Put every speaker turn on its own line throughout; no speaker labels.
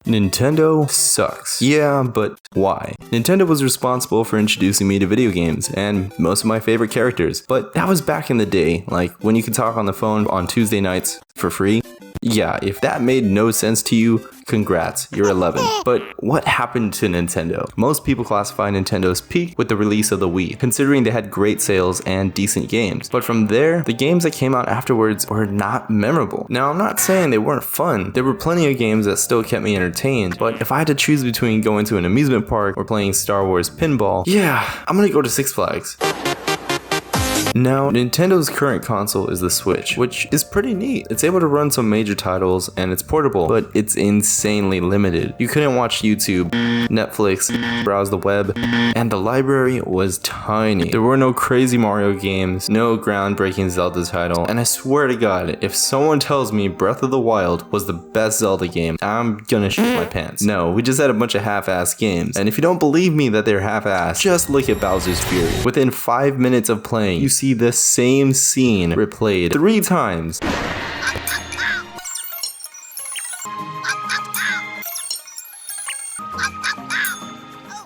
Nintendo sucks. Yeah, but why? Nintendo was responsible for introducing me to video games and most of my favorite characters, but that was back in the day, like when you could talk on the phone on Tuesday nights for free. Yeah, if that made no sense to you, congrats, you're 11. But what happened to Nintendo? Most people classify Nintendo's peak with the release of the Wii, considering they had great sales and decent games. But from there, the games that came out afterwards were not memorable. Now, I'm not saying they weren't fun. There were plenty of games that still kept me entertained, but if I had to choose between going to an amusement park or playing Star Wars pinball, yeah, I'm gonna go to Six Flags. Now, Nintendo's current console is the Switch, which is pretty neat. It's able to run some major titles and it's portable, but it's insanely limited. You couldn't watch YouTube, Netflix, browse the web, and the library was tiny. There were no crazy Mario games, no groundbreaking Zelda title, and I swear to God, if someone tells me Breath of the Wild was the best Zelda game, I'm gonna shit my pants. No, we just had a bunch of half-assed games, and if you don't believe me that they're half-assed, just look at Bowser's Fury. Within 5 minutes of playing, you see the same scene replayed 3 times.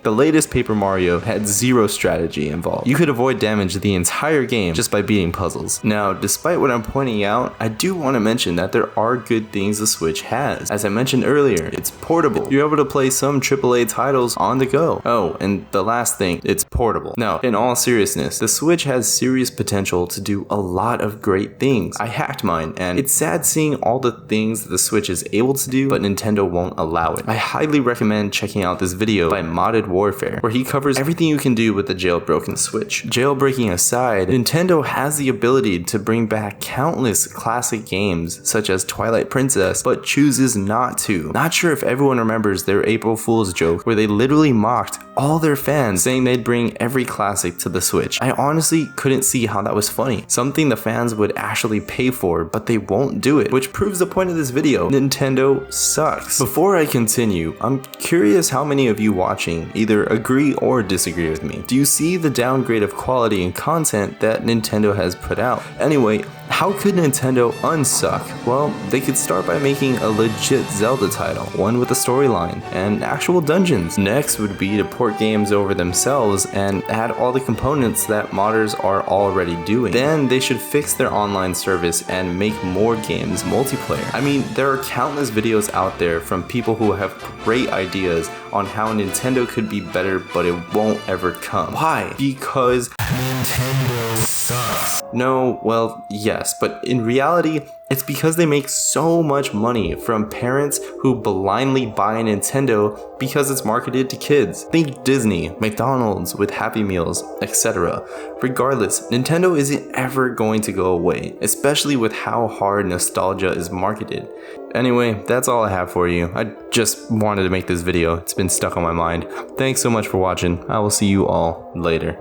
The latest Paper Mario had zero strategy involved. You could avoid damage the entire game just by beating puzzles. Now, despite what I'm pointing out, I do want to mention that there are good things the Switch has. As I mentioned earlier, it's portable. You're able to play some AAA titles on the go. Oh, and the last thing, it's portable. Now, in all seriousness, the Switch has serious potential to do a lot of great things. I hacked mine, and it's sad seeing all the things that the Switch is able to do, but Nintendo won't allow it. I highly recommend checking out this video by Modded Warfare, where he covers everything you can do with the jailbroken Switch. Jailbreaking aside, Nintendo has the ability to bring back countless classic games such as Twilight Princess, but chooses not to. Not sure if everyone remembers their April Fool's joke where they literally mocked all their fans saying they'd bring every classic to the Switch. I honestly couldn't see how that was funny. Something the fans would actually pay for, but they won't do it, which proves the point of this video. Nintendo sucks. Before I continue, I'm curious how many of you watching either agree or disagree with me. Do you see the downgrade of quality and content that Nintendo has put out? Anyway, how could Nintendo unsuck? Well, they could start by making a legit Zelda title, one with a storyline and actual dungeons. Next would be to port games over themselves and add all the components that modders are already doing. Then they should fix their online service and make more games multiplayer. I mean, there are countless videos out there from people who have great ideas on how Nintendo could be better, but it won't ever come. Why? Because Nintendo sucks. No, well, yes, but in reality, it's because they make so much money from parents who blindly buy a Nintendo because it's marketed to kids. Think Disney, McDonald's with Happy Meals, etc. Regardless, Nintendo isn't ever going to go away, especially with how hard nostalgia is marketed. Anyway, that's all I have for you. I just wanted to make this video. It's been stuck on my mind. Thanks so much for watching. I will see you all later.